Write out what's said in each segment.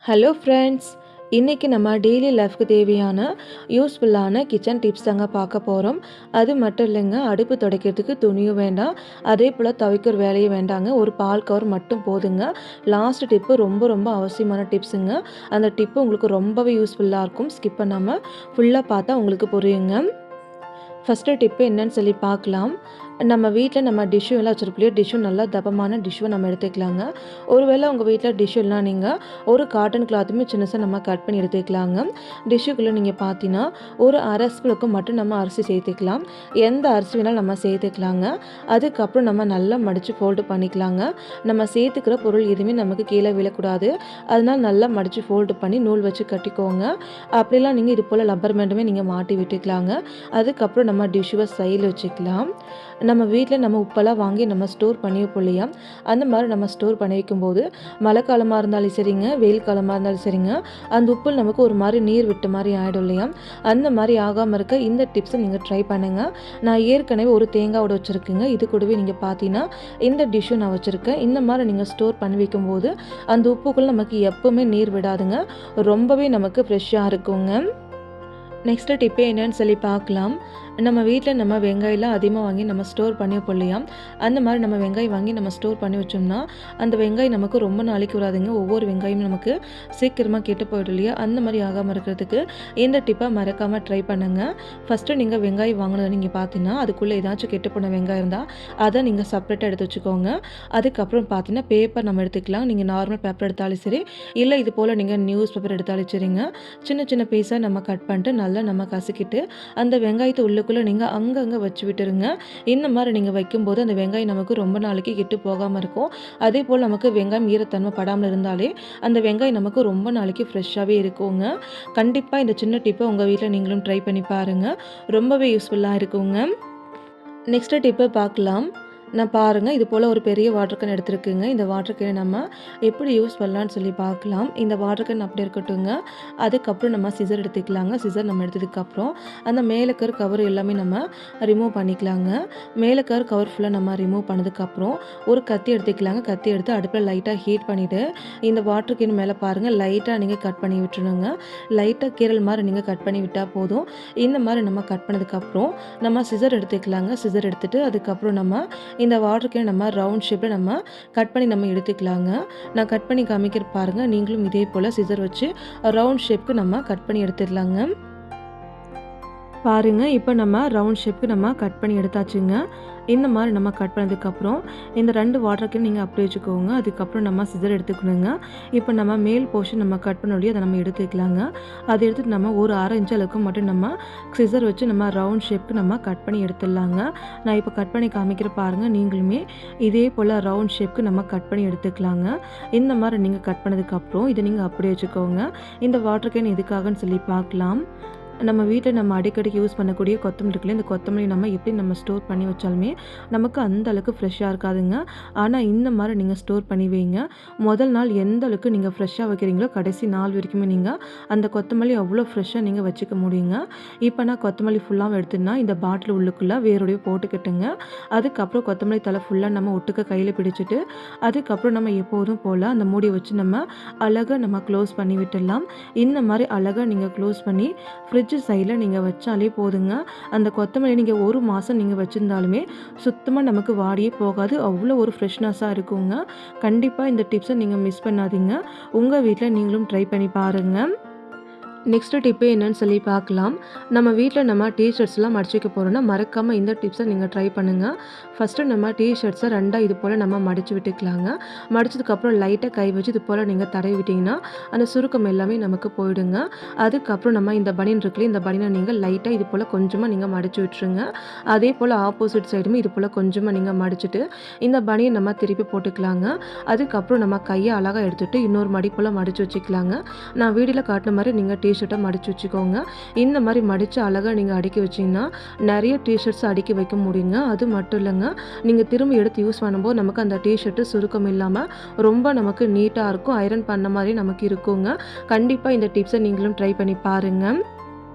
Hello friends, இன்றைக்கி நம்ம daily லைஃப்க்கு தேவையான யூஸ்ஃபுல்லான கிச்சன் டிப்ஸ் தாங்க பார்க்க போகிறோம். அது மட்டும் இல்லைங்க, அடுப்பு துடைக்கிறதுக்கு துணியும் வேண்டாம், அதே போல் துவைக்கிற வேலையும் வேண்டாங்க. ஒரு பால் கவர் மட்டும் போதுங்க. லாஸ்ட் டிப்பு ரொம்ப ரொம்ப அவசியமான டிப்ஸுங்க. அந்த டிப்பு உங்களுக்கு ரொம்பவே யூஸ்ஃபுல்லாக இருக்கும். ஸ்கிப் பண்ணாமல் ஃபுல்லாக பார்த்தா உங்களுக்கு புரியுங்க. ஃபஸ்ட்டு டிப்பு என்னன்னு சொல்லி பார்க்கலாம். நம்ம வீட்டில் நம்ம டிஷ்ஷு எல்லாம் வச்சுருப்போம். டிஷ்ஷு நல்லா தபமான டிஷ்ஷுவை நம்ம எடுத்துக்கலாங்க. ஒருவேளை உங்கள் வீட்டில் டிஷ்ஷு இல்லைனா நீங்கள் ஒரு காட்டன் கிளாத்துமே சின்னசாக நம்ம கட் பண்ணி எடுத்துக்கலாங்க. டிஷ்ஷுக்குள்ளே நீங்கள் பார்த்தீங்கன்னா ஒரு அரை ஸ்பூனுக்கு மட்டும் நம்ம அரிசி சேர்த்துக்கலாம். எந்த அரிசி வேணாலும் நம்ம சேர்த்துக்கலாங்க. அதுக்கப்புறம் நம்ம நல்லா மடித்து ஃபோல்டு பண்ணிக்கலாங்க. நம்ம சேர்த்துக்கிற பொருள் எதுவுமே நமக்கு கீழே விழக்கூடாது. அதனால் நல்லா மடித்து ஃபோல்டு பண்ணி நூல் வச்சு கட்டிக்கோங்க. அப்படிலாம் நீங்கள் இது போல் லப்பர் பேண்டுமே நீங்கள் மாட்டி விட்டுக்கலாங்க. அதுக்கப்புறம் நம்ம டிஷ்ஷுவை சைடில் வச்சுக்கலாம். நம்ம வீட்டில் நம்ம உப்பெல்லாம் வாங்கி நம்ம ஸ்டோர் பண்ணி வைப்போம் இல்லையா, அந்த மாதிரி நம்ம ஸ்டோர் பண்ணி வைக்கும்போது மழை காலமாக இருந்தாலும் சரிங்க, வெயில் காலமாக இருந்தாலும் சரிங்க, அந்த உப்பில் நமக்கு ஒரு மாதிரி நீர் விட்ட மாதிரி ஆகிடும் இல்லையா, அந்த மாதிரி ஆகாமல் இருக்க இந்த டிப்ஸை நீங்கள் ட்ரை பண்ணுங்கள். நான் ஏற்கனவே ஒரு தேங்காவோட வச்சுருக்கேங்க. இது கூடவே நீங்கள் பார்த்தீங்கன்னா இந்த டிஷ்ஷும் நான் வச்சுருக்கேன். இந்த மாதிரி நீங்கள் ஸ்டோர் பண்ணி வைக்கும்போது அந்த உப்புக்குள்ளே நமக்கு எப்போவுமே நீர் விடாதுங்க. ரொம்பவே நமக்கு ஃப்ரெஷ்ஷாக இருக்குங்க. நெக்ஸ்ட்டு டிப்பே என்னன்னு சொல்லி பார்க்கலாம். நம்ம வீட்டில் நம்ம வெங்காயம்லாம் அதிகமாக வாங்கி நம்ம ஸ்டோர் பண்ணி வைப்போம் இல்லையா, அந்த மாதிரி நம்ம வெங்காயம் வாங்கி நம்ம ஸ்டோர் பண்ணி வச்சோம்னா அந்த வெங்காயம் நமக்கு ரொம்ப நாளைக்கு வராதுங்க. ஒவ்வொரு வெங்காயமும் நமக்கு சீக்கிரமாக கெட்டு போயிடும் இல்லையா, அந்த மாதிரி ஆகாமல் இருக்கிறதுக்கு இந்த டிப்பை மறக்காமல் ட்ரை பண்ணுங்கள். ஃபஸ்ட்டு நீங்கள் வெங்காயம் வாங்கினதை நீங்கள் பார்த்தீங்கன்னா அதுக்குள்ளே ஏதாச்சும் கெட்டு போன வெங்காயம் இருந்தால் அதை நீங்கள் செப்பரேட்டாக எடுத்து வச்சுக்கோங்க. அதுக்கப்புறம் பார்த்தீங்கன்னா பேப்பர் நம்ம எடுத்துக்கலாம். நீங்கள் நார்மல் பேப்பர் எடுத்தாலும் சரி, இல்லை இது போல் நீங்கள் நியூஸ் பேப்பர் எடுத்தாலும் சரிங்க. சின்ன சின்ன பீஸாக நம்ம கட் பண்ணிட்டு நல்லா நம்ம கசக்கிட்டு அந்த வெங்காயத்தை உள்ளுக்குள்ளே நீங்கள் அங்கங்கே வச்சு விட்டுருங்க. இந்த மாதிரி நீங்கள் வைக்கும்போது அந்த வெங்காயம் நமக்கு ரொம்ப நாளைக்கு கெட்டு போகாமல் இருக்கும். அதே போல் நமக்கு வெங்காயம் ஈரத்தன்மை படாமல் இருந்தாலே அந்த வெங்காயம் நமக்கு ரொம்ப நாளைக்கு ஃப்ரெஷ்ஷாகவே இருக்குங்க. கண்டிப்பாக இந்த சின்ன டிப்பை உங்கள் வீட்டில் நீங்களும் ட்ரை பண்ணி பாருங்கள். ரொம்பவே யூஸ்ஃபுல்லாக இருக்குங்க. நெக்ஸ்ட்டு டிப்பை பார்க்கலாம். நான் பாருங்கள், இது போல் ஒரு பெரிய வாட்டர் கேன் எடுத்துருக்குங்க. இந்த வாட்டர் கேனை நம்ம எப்படி யூஸ் பண்ணலான்னு சொல்லி பார்க்கலாம். இந்த வாட்டர் கேன் அப்படி இருக்கட்டுங்க. அதுக்கப்புறம் நம்ம சிசர் எடுத்துக்கலாங்க. சிசர் நம்ம எடுத்ததுக்கப்புறம் அந்த மேலே இருக்கிற கவர் எல்லாமே நம்ம ரிமூவ் பண்ணிக்கலாங்க. மேலே இருக்கிற கவர் ஃபுல்லாக நம்ம ரிமூவ் பண்ணதுக்கப்புறம் ஒரு கத்தி எடுத்துக்கலாங்க. கத்தி எடுத்து அடுப்பில் லைட்டாக ஹீட் பண்ணிவிட்டு இந்த வாட்டர் கேன் மேலே பாருங்கள் லைட்டாக நீங்கள் கட் பண்ணி விட்டுருணுங்க. லைட்டாக கீரல் மாதிரி நீங்கள் கட் பண்ணி விட்டால் போதும். இந்த மாதிரி நம்ம கட் பண்ணதுக்கப்புறம் நம்ம சிசர் எடுத்துக்கலாங்க. சிசர் எடுத்துகிட்டு அதுக்கப்புறம் நம்ம இந்த வாட்டருக்கு நம்ம ரவுண்ட் ஷேப்பில் நம்ம கட் பண்ணி நம்ம எடுத்துக்கலாங்க. நான் கட் பண்ணி காமிக்கிற பாருங்கள். நீங்களும் இதே போல் சிசர் வச்சு ரவுண்ட் ஷேப்புக்கு நம்ம கட் பண்ணி எடுத்துடலாங்க. பாருங்கள், இப்போ நம்ம ரவுண்ட் ஷேப்புக்கு நம்ம கட் பண்ணி எடுத்தாச்சுங்க. இந்த மாதிரி நம்ம கட் பண்ணதுக்கப்புறம் இந்த 2 வாட்டர் கேன் நீங்கள் அப்படி வச்சுக்கோங்க. அதுக்கப்புறம் நம்ம சிசர் எடுத்துக்கணுங்க. இப்போ நம்ம மேல் போர்ஷன் நம்ம கட் பண்ணி அதை நம்ம எடுத்துக்கலாங்க. அதை எடுத்துகிட்டு நம்ம ஒரு 1/2 இன்ச் அளவுக்கு மட்டும் நம்ம சிசர் வச்சு நம்ம ரவுண்ட் ஷேப்புக்கு நம்ம கட் பண்ணி எடுத்துடலாங்க. நான் இப்போ கட் பண்ணி காமிக்கிற பாருங்கள். நீங்களுமே இதே போல் ரவுண்ட் ஷேப்புக்கு நம்ம கட் பண்ணி எடுத்துக்கலாங்க. இந்த மாதிரி நீங்கள் கட் பண்ணதுக்கப்புறம் இதை நீங்கள் அப்படியே வச்சுக்கோங்க. இந்த வாட்டர் கேன் எதுக்காகன்னு சொல்லி பார்க்கலாம். நம்ம வீட்டில் நம்ம அடிக்கடிக்கு யூஸ் பண்ணக்கூடிய கொத்தமல்லி இருக்குல்ல, இந்த கொத்தமல்லி நம்ம எப்படி நம்ம ஸ்டோர் பண்ணி வச்சாலுமே நமக்கு அந்த அளவுக்கு ஃப்ரெஷ்ஷாக இருக்காதுங்க. ஆனால் இந்த மாதிரி நீங்கள் ஸ்டோர் பண்ணி வைங்க. முதல் நாள் எந்த அளவுக்கு நீங்கள் ஃப்ரெஷ்ஷாக வைக்கிறீங்களோ கடைசி நாள் வரைக்குமே நீங்கள் அந்த கொத்தமல்லி அவ்வளோ ஃப்ரெஷ்ஷாக நீங்கள் வச்சுக்க முடியுங்க. இப்போ நான் கொத்தமல்லி ஃபுல்லாக எடுத்துன்னா இந்த பாட்டில் உள்ளுக்குள்ளே வேரோடையே போட்டுக்கிட்டுங்க. அதுக்கப்புறம் கொத்தமல்லி தலை ஃபுல்லாக நம்ம ஒட்டுக்க கையில் பிடிச்சிட்டு அதுக்கப்புறம் நம்ம எப்போதும் போல் அந்த மூடியை வச்சு நம்ம அழகாக நம்ம க்ளோஸ் பண்ணி விட்டுடலாம். இந்த மாதிரி அழகாக நீங்கள் க்ளோஸ் பண்ணி ஃப்ரிட்ஜ் சைடில் நீங்கள் வச்சாலே போதுங்க. அந்த கொத்தமல்லி நீங்கள் 1 மாதம் நீங்கள் வச்சுருந்தாலுமே சுத்தமாக நமக்கு வாடியே போகாது. அவ்வளோ ஒரு ஃப்ரெஷ்னஸாக இருக்குங்க. கண்டிப்பாக இந்த டிப்ஸை நீங்கள் மிஸ் பண்ணாதீங்க. உங்கள் வீட்டில் நீங்களும் ட்ரை பண்ணி பாருங்கள். நெக்ஸ்ட்டு டிப்பு என்னன்னு சொல்லி பார்க்கலாம். நம்ம வீட்டில் நம்ம டிஷர்ட்ஸ்லாம் மடிச்சு வைக்க போகிறோன்னா மறக்காமல் இந்த டிப்ஸை நீங்கள் ட்ரை பண்ணுங்கள். ஃபஸ்ட்டு நம்ம டிஷர்ட்ஸை 2 இது போல் நம்ம மடித்து விட்டுக்கலாங்க. மடித்ததுக்கப்புறம் லைட்டாக கை வச்சு இது போல் நீங்கள் தடவி விட்டிங்கன்னா அந்த சுருக்கம் எல்லாமே நமக்கு போயிடுங்க. அதுக்கப்புறம் நம்ம இந்த பனியன் இருக்குல்ல, இந்த பனியனை நீங்கள் லைட்டாக இது போல் கொஞ்சமாக நீங்கள் மடித்து விட்டுருங்க. அதே போல் ஆப்போசிட் சைடுமே இது போல் கொஞ்சமாக நீங்கள் மடிச்சுட்டு இந்த பனியன் நம்ம திருப்பி போட்டுக்கலாங்க. அதுக்கப்புறம் நம்ம கையை அழகாக எடுத்துகிட்டு இன்னொரு மடி போல் மடித்து வச்சுக்கலாங்க. நான் வீடியோவில் காட்டின மாதிரி நீங்கள் டிஷர்ட்டை மடித்து வச்சுக்கோங்க. இந்த மாதிரி மடித்து அழகாக நீங்கள் அடுக்கி வச்சிங்கன்னா நிறைய டிஷர்ட்ஸ் அடுக்கி வைக்க முடியுங்க. அது மட்டும் இல்லைங்க, நீங்கள் திரும்ப எடுத்து யூஸ் பண்ணும்போது நமக்கு அந்த டிஷர்ட்டு சுருக்கம் இல்லாமல் ரொம்ப நமக்கு நீட்டாக இருக்கும். ஐரன் பண்ண மாதிரி நமக்கு இருக்குங்க. கண்டிப்பாக இந்த டிப்ஸை நீங்களும் ட்ரை பண்ணி பாருங்கள்.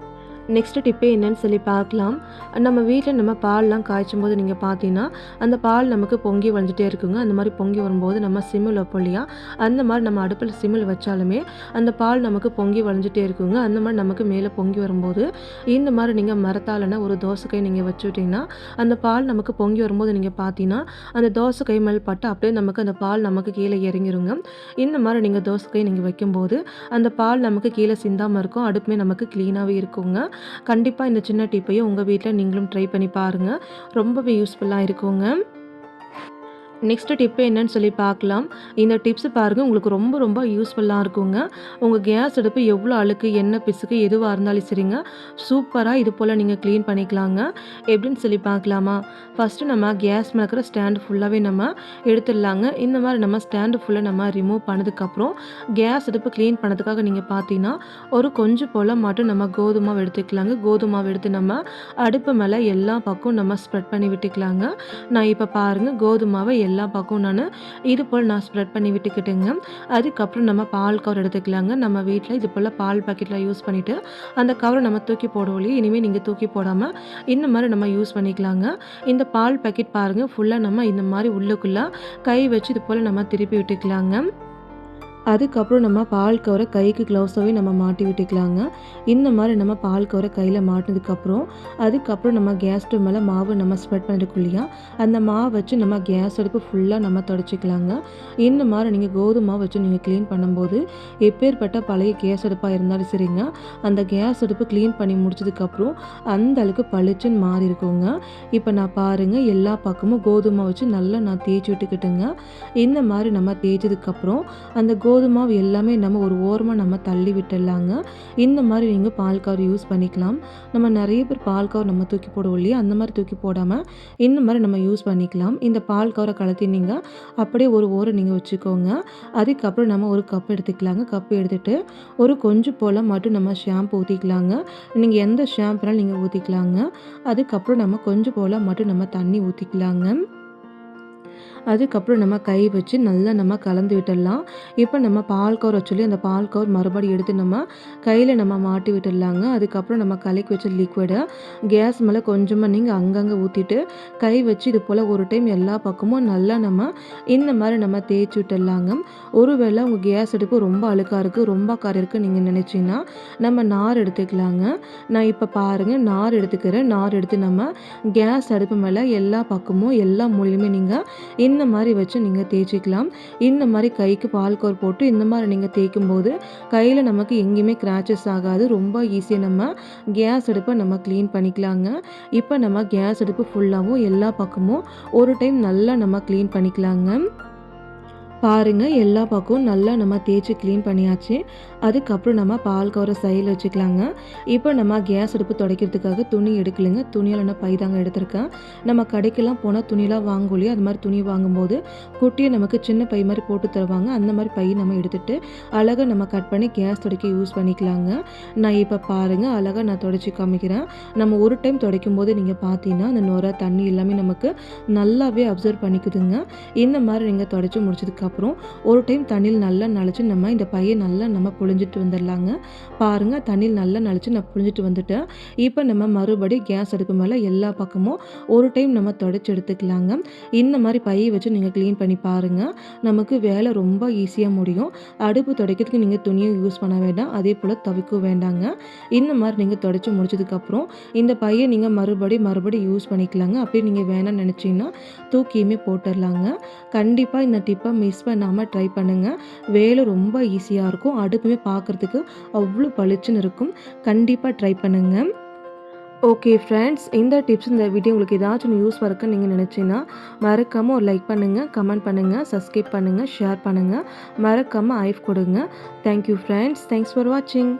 நெக்ஸ்ட் டிப்பே என்னன்னு சொல்லி பார்க்கலாம். நம்ம வீட்ல நம்ம பால்லாம் காய்ச்சும்போது நீங்க பார்த்தீங்கன்னா, அந்த பால் நமக்கு பொங்கி வந்துட்டே இருக்குங்க. அந்த மாரி பொங்கி வரும்போது நம்ம சிம்மில் வைப்போம் இல்லையா? அந்த மாரி நம்ம அடுப்பில சிம்மில் வச்சாலுமே, அந்த பால் நமக்கு பொங்கி வழிஞ்சிட்டே இருக்குங்க. அந்த மாரி நமக்கு மேலே பொங்கி வரும்போது, இந்த மாரி நீங்க மரத்தாலனா ஒரு தோசைக்கை நீங்க வச்சுட்டீங்கன்னா, அந்த பால் நமக்கு பொங்கி வரும்போது நீங்க பார்த்தீங்கன்னா, அந்த தோசைக்கை மேல் பட்டு அப்படியே நமக்கு அந்த பால் நமக்கு கீழ இறங்கிருங்க. இந்த மாரி நீங்க தோசைக்கை நீங்க வைக்கும்போது, அந்த பால் நமக்கு கீழ சிந்தாம இருக்கும். அடுப்புமே நமக்கு கிளீனாவே இருக்குங்க. கண்டிப்பா இந்த சின்ன டிப்பையும் உங்க வீட்ல நீங்களும் ட்ரை பண்ணி பாருங்க. ரொம்பவே யூஸ்ஃபுல்லா இருக்குங்க. நெக்ஸ்ட் டிப் என்னன்னு சொல்லி பார்க்கலாம். இந்த டிப்ஸ் பாருங்க உங்களுக்கு ரொம்ப ரொம்ப யூஸ்ஃபுல்லா இருக்குங்க. உங்க கேஸ் அடுப்பு எவ்வளோ அழுக்கு, எண்ணெய் பிசுக்கு எதுவா இருந்தாலும் சரிங்க, சூப்பரா இது போல நீங்க கிளீன் பண்ணிக்கலாங்க. எப்படின்னு சொல்லி பார்க்கலாமா? ஃபர்ஸ்ட்டு நம்ம கேஸ் மேல இருக்கிற ஸ்டாண்ட் ஃபுல்லாவே நம்ம எடுத்துடலாங்க. இந்த மாரி நம்ம ஸ்டாண்டு ஃபுல்லா நம்ம ரிமூவ் பண்ணதுக்கப்புறம், கேஸ் அடுப்பு கிளீன் பண்ணதுக்காக நீங்க பார்த்தீங்கன்னா, ஒரு கொஞ்சம் போல மட்டும் நம்ம கோதுமை மாவு எடுத்துக்கலாங்க. கோதுமை மாவு எடுத்து நம்ம அடுப்பு மேல எல்லா பக்கம் நம்ம ஸ்ப்ரெட் பண்ணி விட்டுக்கலாங்க. நான் இப்ப பாருங்க கோதுமை மாவ எல்லா பக்கம் இது போல் நான் ஸ்ப்ரெட் பண்ணி விட்டுக்கிட்டேங்க. அதுக்கப்புறம் நம்ம பால் கவர் எடுத்துக்கலாங்க. நம்ம வீட்ல இது போல் பால் பாக்கெட்லாம் யூஸ் பண்ணிவிட்டு அந்த கவரை நம்ம தூக்கி போடுவோம் இல்லையா? இனிமேல் நீங்கள் தூக்கி போடாமல் இந்த மாதிரி நம்ம யூஸ் பண்ணிக்கலாங்க. இந்த பால் பாக்கெட் பாருங்கள் ஃபுல்லாக நம்ம இந்த மாதிரி உள்ளுக்குள்ளே கை வச்சு இது போல் நம்ம திருப்பி விட்டுக்கலாங்க. அதுக்கப்புறம் நம்ம பால் கவரை கைக்கு க்ளவுஸாகவே நம்ம மாட்டி விட்டுக்கலாங்க. இந்த மாதிரி நம்ம பால் கவரை கையில் மாட்டினதுக்கப்புறம் அதுக்கப்புறம் நம்ம கேஸ் ஸ்டவ் மேலே மாவு நம்ம ஸ்ப்ரெட் பண்ணிருக்கோம் இல்லையா? அந்த மாவு வச்சு நம்ம கேஸ் அடுப்பு ஃபுல்லாக நம்ம தொடச்சிக்கலாங்க. இந்த மாதிரி நீங்கள் கோதுமை மாவு வச்சு நீங்கள் க்ளீன் பண்ணும்போது எப்பேற்பட்ட பழைய கேஸ் அடுப்பாக இருந்தாலும் சரிங்க, அந்த கேஸ் அடுப்பு க்ளீன் பண்ணி முடிச்சதுக்கப்புறம் அந்த அளவுக்கு பளிச்சுன்னு மாறி இருக்குங்க. இப்போ நான் பாருங்கள் எல்லா பக்கமும் கோதுமை வச்சு நல்லா நான் தேய்ச்சி விட்டுக்கிட்டுங்க. இந்த மாதிரி நம்ம தேய்ச்சதுக்கப்புறம் அந்த கோதுமை மாவு எல்லாமே நம்ம ஒரு ஓரமாக நம்ம தள்ளி விட்டுடலாங்க. இந்த மாதிரி நீங்கள் பால் கவர் யூஸ் பண்ணிக்கலாம். நம்ம நிறைய பேர் பால் கவர் நம்ம தூக்கி போடுவோம் இல்லையா? அந்த மாதிரி தூக்கி போடாமல் இந்த மாதிரி நம்ம யூஸ் பண்ணிக்கலாம். இந்த பால் கவரை கலத்தி நீங்கள் அப்படியே ஒரு ஓரம் நீங்கள் வச்சுக்கோங்க. அதுக்கப்புறம் நம்ம ஒரு கப் எடுத்துக்கலாங்க. கப் எடுத்துகிட்டு ஒரு கொஞ்சம் போல் மட்டும் நம்ம ஷாம்பு ஊற்றிக்கலாங்க. நீங்கள் எந்த ஷாம்புனாலும் நீங்கள் ஊற்றிக்கலாங்க. அதுக்கப்புறம் நம்ம கொஞ்சம் போல் மட்டும் நம்ம தண்ணி ஊற்றிக்கலாங்க. அதுக்கப்புறம் நம்ம கை வச்சு நல்லா நம்ம கலந்து விட்டுடலாம். இப்போ நம்ம பால் கவர் வச்சுள்ளி அந்த பால் கவர் மறுபடியும் எடுத்து நம்ம கையில் நம்ம மாட்டி விட்டுடலாங்க. அதுக்கப்புறம் நம்ம கலக்கி வச்ச லிக்விடை கேஸ் மேலே கொஞ்சமாக நீங்கள் அங்கங்கே ஊற்றிட்டு கை வச்சு இது போல் ஒரு டைம் எல்லா பக்கமும் நல்லா நம்ம இந்த மாதிரி நம்ம தேய்ச்சி விட்டுடலாங்க. ஒருவேளை உங்கள் கேஸ் அடுப்பு ரொம்ப அழுக்காக இருக்குது, ரொம்ப கரை இருக்குன்னு நீங்கள் நினச்சிங்கன்னா நம்ம நார் எடுத்துக்கலாங்க. நான் இப்போ பாருங்கள் நார் எடுத்துக்கிறேன். நார் எடுத்து நம்ம கேஸ் அடுப்பு மேலே எல்லா பக்கமும் எல்லா மூலையுமே நீங்கள் இந்த மாதிரி வச்சு நீங்கள் தேய்ச்சிக்கலாம். இந்த மாதிரி கைக்கு பால் கவர் போட்டு இந்த மாதிரி நீங்கள் தேய்க்கும்போது கையில் நமக்கு எங்கேயுமே கிராச்சஸ் ஆகாது. ரொம்ப ஈஸியாக நம்ம கேஸ் அடுப்பை நம்ம க்ளீன் பண்ணிக்கலாங்க. இப்போ நம்ம கேஸ் அடுப்பு ஃபுல்லாகவும் எல்லா பக்கமும் ஒரு டைம் நல்லா நம்ம க்ளீன் பண்ணிக்கலாங்க. பாருங்கள் எல்லா பக்கமும் நல்லா நம்ம தேய்ச்சி க்ளீன் பண்ணியாச்சு. அதுக்கப்புறம் நம்ம பால் கவரை சைடில் வச்சுக்கலாங்க. இப்போ நம்ம கேஸ் அடுப்பு துடைக்கிறதுக்காக துணி எடுக்கலைங்க. துணியால் நான் பை தாங்க எடுத்திருக்கேன். நம்ம கடைக்கெல்லாம் போனால் துணியெலாம் வாங்கும் இல்லையா? அது மாதிரி துணி வாங்கும்போது குட்டியை நமக்கு சின்ன பை மாதிரி போட்டு தருவாங்க. அந்த மாதிரி பை நம்ம எடுத்துகிட்டு அழகாக நம்ம கட் பண்ணி கேஸ் துடைக்க யூஸ் பண்ணிக்கலாங்க. நான் இப்போ பாருங்கள் அழகாக நான் துடைச்சி காமிக்கிறேன். நம்ம ஒரு டைம் துடைக்கும் போது நீங்கள் பார்த்தீங்கன்னா அந்த நுரை தண்ணி எல்லாமே நமக்கு நல்லாவே அப்சர்வ் பண்ணிக்குதுங்க. இந்த மாதிரி நீங்கள் துடைச்சி முடிச்சதுக்கப்புறம் ஒரு டைம் தண்ணியில் நல்லா நனைச்சி நம்ம இந்த பையை நல்லா நம்ம புழிஞ்சிட்டு வந்துடலாங்க. பாருங்கள் தண்ணியில் நல்லா நனைச்சி நான் புழிஞ்சிட்டு வந்துட்டேன். இப்போ நம்ம மறுபடியும் கேஸ் அடுப்பு மேலே எல்லா பக்கமும் ஒரு டைம் நம்ம தொடச்சி எடுத்துக்கலாங்க. இந்த மாதிரி பையை வச்சு நீங்கள் க்ளீன் பண்ணி பாருங்கள். நமக்கு வேலை ரொம்ப ஈஸியாக முடியும். அடுப்பு துடைக்கிறதுக்கு நீங்கள் துணியும் யூஸ் பண்ண வேண்டாம், அதே போல் துவைக்கவும் வேண்டாங்க. இந்த மாதிரி நீங்கள் தொடச்சி முடிச்சதுக்கப்புறம் இந்த பையை நீங்கள் மறுபடியும் யூஸ் பண்ணிக்கலாங்க. அப்படியே நீங்கள் வேணாம்னு நினச்சிங்கன்னா தூக்கியுமே போட்டுடலாங்க. கண்டிப்பாக இந்த டிப்பை மிஸ் பண்ணாமல் ட்ரை பண்ணுங்கள். வேலை ரொம்ப ஈஸியாக இருக்கும். அடுப்புமே பார்க்குறதுக்கு அவ்வளோ பளிச்சுன்னு இருக்கும். கண்டிப்பாக ட்ரை பண்ணுங்கள். ஓகே ஃப்ரெண்ட்ஸ், இந்த டிப்ஸ் இந்த வீடியோ உங்களுக்கு ஏதாச்சும் யூஸ்ஃபுல்லாக இருக்குன்னு நீங்கள் நினச்சிங்கன்னா மறக்காமல் ஒரு லைக் பண்ணுங்கள், கமெண்ட் பண்ணுங்கள், சப்ஸ்கிரைப் பண்ணுங்கள், ஷேர் பண்ணுங்கள், மறக்காமல் ஐஃப் கொடுங்க. Thank you friends. தேங்க்ஸ் ஃபார் வாட்சிங்.